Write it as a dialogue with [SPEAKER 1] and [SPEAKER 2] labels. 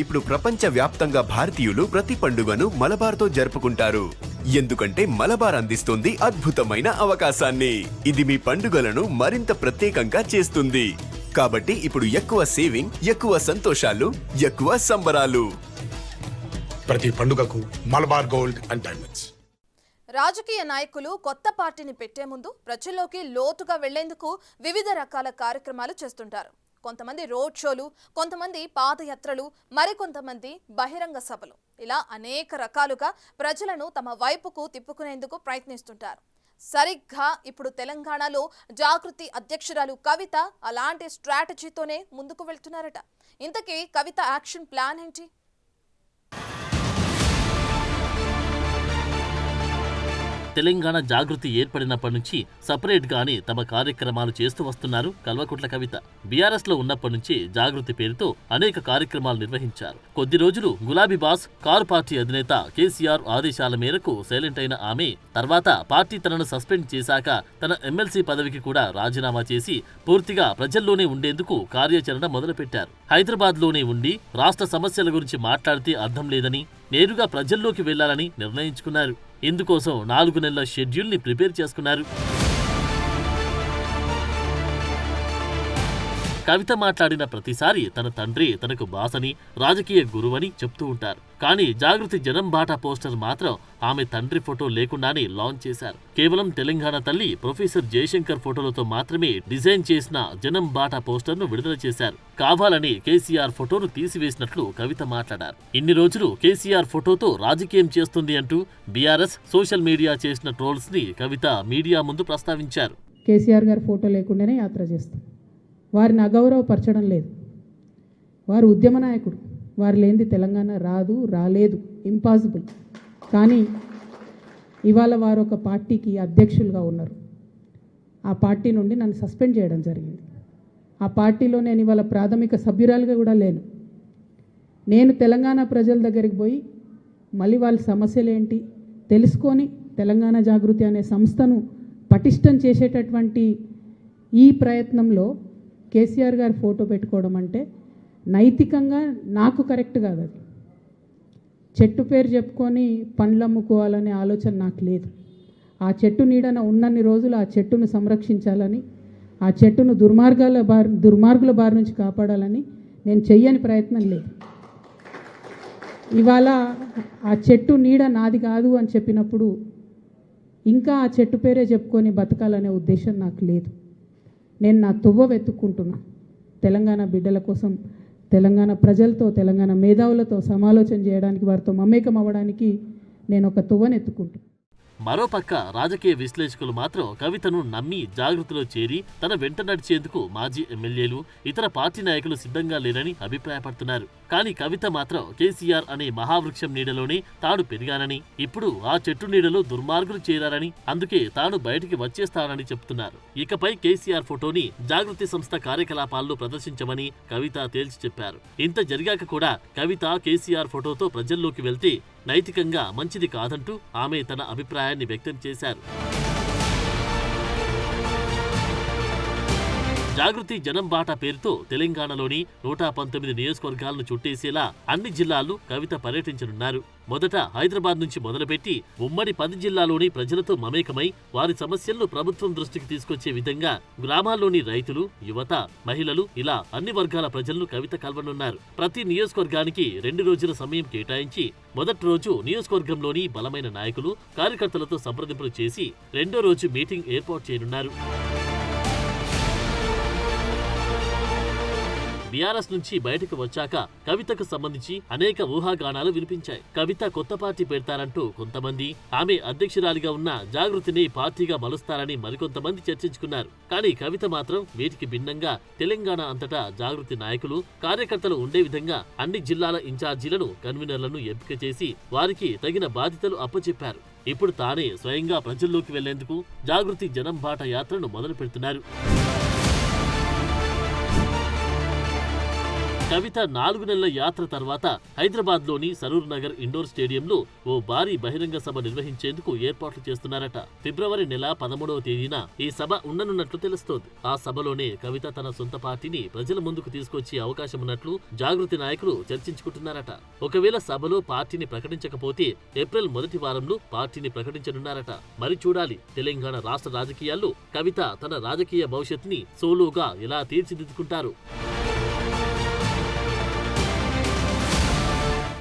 [SPEAKER 1] ఇప్పుడు ప్రపంచ వ్యాప్తంగా భారతీయులు ప్రతి పండుగను మలబార్తో జరుపుకుంటారు. ఎందుకంటే మలబార్ అందిస్తుంది అద్భుతమైన అవకాశాన్ని. ఇది మీ పండుగలను మరింత ప్రత్యేకంగా చేస్తుంది. కాబట్టి ఇప్పుడు ఎక్కువ సేవింగ్, ఎక్కువ సంతోషాలు, ఎక్కువ సంబరాలు.
[SPEAKER 2] ప్రతి పండుగకు మలబార్ గోల్డ్ అండ్ డైమండ్స్.
[SPEAKER 3] రాజకీయ నాయకులు కొత్త పార్టీని పెట్టే ముందు ప్రజల్లోకి లోతుగా వెళ్లేందుకు వివిధ రకాల కార్యక్రమాలు చేస్తుంటారు. కొంతమంది రోడ్ షోలు, కొంతమంది పాదయాత్రలు, మరికొంతమంది బహిరంగ సభలు, ఇలా అనేక రకాలుగా ప్రజలను తమ వైపుకు తిప్పుకునేందుకు ప్రయత్నిస్తుంటారు. సరిగ్గా ఇప్పుడు తెలంగాణలో జాగృతి అధ్యక్షురాలు కవిత అలాంటి స్ట్రాటజీతోనే ముందుకు వెళ్తున్నారట. ఇంతకీ కవిత యాక్షన్ ప్లాన్ ఏంటి?
[SPEAKER 4] తెలంగాణ జాగృతి ఏర్పడినప్పటి నుంచి సపరేట్ గానే తమ కార్యక్రమాలు చేస్తూ వస్తున్నారు కల్వకుంట్ల కవిత. బీఆర్ఎస్ లో ఉన్నప్పటి నుంచి జాగృతి పేరుతో అనేక కార్యక్రమాలు నిర్వహించారు. కొద్ది రోజులు గులాబీ బాస్ కారు పార్టీ అధినేత కేసీఆర్ ఆదేశాల మేరకు సైలెంట్ అయిన ఆమె తర్వాత పార్టీ తనను సస్పెండ్ చేశాక తన ఎమ్మెల్సీ పదవికి కూడా రాజీనామా చేసి పూర్తిగా ప్రజల్లోనే ఉండేందుకు కార్యాచరణ మొదలుపెట్టారు. హైదరాబాద్ లోనే ఉండి రాష్ట్ర సమస్యల గురించి మాట్లాడితే అర్థం లేదని నేరుగా ప్రజల్లోకి వెళ్లాలని నిర్ణయించుకున్నారు. ఇందుకోసం 4 నెలల షెడ్యూల్ని ప్రిపేర్ చేసుకున్నారు. కవిత మాట్లాడిన ప్రతిసారి తన తండ్రి తనకు బాసని, రాజకీయ గురువని చెప్తూ ఉంటారు. కానీ జాగృతి జనం బాటా పోస్టర్ మాత్రం ఆమె తండ్రి ఫోటో లేకుండానే లాంచ్ చేశారు. కేవలం తెలంగాణ తల్లి ప్రొఫెసర్ జయశంకర్ ఫోటోలతో మాత్రమే డిజైన్ చేసిన జనం బాటా పోస్టర్ను విడుదల చేశారు. కావాలని కేసీఆర్ ఫోటోను తీసివేసినట్లు కవిత మాట్లాడారు. ఇన్ని రోజులు కేసీఆర్ ఫోటోతో రాజకీయం చేస్తుంది అంటూ బీఆర్ఎస్ సోషల్ మీడియా చేసిన ట్రోల్స్ ని కవిత మీడియా ముందు ప్రస్తావించారు.
[SPEAKER 5] కేసీఆర్ గారి ఫోటో లేకుండానే యాత్ర చేస్తాం. వారిని అగౌరవపరచడం లేదు. వారు ఉద్యమ నాయకుడు. వారు లేనిది తెలంగాణ రాదు, రాలేదు, ఇంపాసిబుల్. కానీ ఇవాళ వారు ఒక పార్టీకి అధ్యక్షులుగా ఉన్నారు. ఆ పార్టీ నుండి నన్ను సస్పెండ్ చేయడం జరిగింది. ఆ పార్టీలో నేను ఇవాళ ప్రాథమిక సభ్యురాలుగా కూడా లేను. నేను తెలంగాణ ప్రజల దగ్గరికి పోయి మళ్ళీ వాళ్ళ సమస్యలు ఏంటి తెలుసుకొని తెలంగాణ జాగృతి అనే సంస్థను పటిష్టం చేసేటటువంటి ఈ ప్రయత్నంలో కేసీఆర్ గారి ఫోటో పెట్టుకోవడం అంటే నైతికంగా నాకు కరెక్ట్ కాదు. అది చెట్టు పేరు చెప్పుకొని పండ్లు అమ్ముకోవాలనే ఆలోచన నాకు లేదు. ఆ చెట్టు నీడన ఉన్నన్ని రోజులు ఆ చెట్టును సంరక్షించాలని, ఆ చెట్టును దుర్మార్గుల బారి నుంచి కాపాడాలని నేను చెయ్యని ప్రయత్నం లేదు. ఇవాళ ఆ చెట్టు నీడ నాది కాదు అని చెప్పినప్పుడు ఇంకా ఆ చెట్టు పేరే చెప్పుకొని బతకాలనే ఉద్దేశం నాకు లేదు. నేను నా తువ్వ వెతుక్కుంటున్నా. తెలంగాణ బిడ్డల కోసం, తెలంగాణ ప్రజలతో, తెలంగాణ మేధావులతో సమాలోచన చేయడానికి, వారితో మమేకం అవ్వడానికి నేను ఒక తువ్వను ఎత్తుకుంటున్నాను.
[SPEAKER 4] మరోపక్క రాజకీయ విశ్లేషకులు మాత్రం కవితను నమ్మి జాగృతిలో చేరి తన వెంట నడిచేందుకు మాజీ ఎమ్మెల్యేలు, ఇతర పార్టీ నాయకులు సిద్ధంగా లేరని అభిప్రాయపడుతున్నారు. కానీ కవిత మాత్రం కేసీఆర్ అనే మహావృక్షం నీడలోనే తాను పెరిగానని, ఇప్పుడు ఆ చెట్టు నీడలో దుర్మార్గులు చేరారని, అందుకే తాను బయటికి వచ్చేస్తానని చెప్తున్నారు. ఇకపై కేసీఆర్ ఫోటోని జాగృతి సంస్థ కార్యకలాపాల్లో ప్రదర్శించమని కవిత తేల్చి చెప్పారు. ఇంత జరిగాక కూడా కవిత కేసీఆర్ ఫోటోతో ప్రజల్లోకి వెళ్తే నైతికంగా మంచిది కాదంటూ ఆమె తన అభిప్రాయాన్ని వ్యక్తం చేశారు. జాగృతి జనం బాటా పేరుతో తెలంగాణలోని 119 నియోజకవర్గాలను చుట్టేసేలా అన్ని జిల్లాల్లో కవిత పర్యటించనున్నారు. మొదట హైదరాబాద్ నుంచి మొదలుపెట్టి ఉమ్మడి 10 జిల్లాలోని ప్రజలతో మమేకమై వారి సమస్యలను ప్రభుత్వం దృష్టికి తీసుకొచ్చే విధంగా గ్రామాల్లోని రైతులు, యువత, మహిళలు ఇలా అన్ని వర్గాల ప్రజలను కవిత కలవనున్నారు. ప్రతి నియోజకవర్గానికి 2 రోజుల సమయం కేటాయించి మొదటి రోజు నియోజకవర్గంలోని బలమైన నాయకులు, కార్యకర్తలతో సంప్రదింపులు చేసి రెండో రోజు మీటింగ్ ఏర్పాటు చేయనున్నారు. బీఆర్ఎస్ నుంచి బయటకు వచ్చాక కవితకు సంబంధించి అనేక ఊహాగానాలు వినిపించాయి. కవిత కొత్త పార్టీ పెడతారంటూ కొంతమంది, ఆమె అధ్యక్షురాలిగా ఉన్న జాగృతిని పార్టీగా మలుస్తారని మరికొంతమంది చర్చించుకున్నారు. కానీ కవిత మాత్రం వీటికి భిన్నంగా తెలంగాణ అంతటా జాగృతి నాయకులు, కార్యకర్తలు ఉండే విధంగా అన్ని జిల్లాల ఇన్ఛార్జీలను, కన్వీనర్లను ఎంపిక చేసి వారికి తగిన బాధ్యతలు అప్పచెప్పారు. ఇప్పుడు తానే స్వయంగా ప్రజల్లోకి వెళ్లేందుకు జాగృతి జనం బాట యాత్రను మొదలు పెడుతున్నారు. కవిత 4 నెలల యాత్ర తర్వాత హైదరాబాద్లోని సరూర్ నగర్ ఇండోర్ స్టేడియంలో ఓ భారీ బహిరంగ సభ నిర్వహించేందుకు ఏర్పాట్లు చేస్తున్నారట. ఫిబ్రవరి నెల 13వ తేదీన ఈ సభ ఉండనున్నట్లు తెలుస్తోంది. ఆ సభలోనే కవిత తన సొంత పార్టీని ప్రజల ముందుకు తీసుకొచ్చే అవకాశం ఉన్నట్లు జాగృతి నాయకులు చర్చించుకుంటున్నారట. ఒకవేళ సభలో పార్టీని ప్రకటించకపోతే ఏప్రిల్ మొదటి వారంలో పార్టీని ప్రకటించనున్నారట. మరి చూడాలి తెలంగాణ రాష్ట్ర రాజకీయాల్లో కవిత తన రాజకీయ భవిష్యత్తుని సోలోగా ఎలా తీర్చిదిద్దుకుంటారు.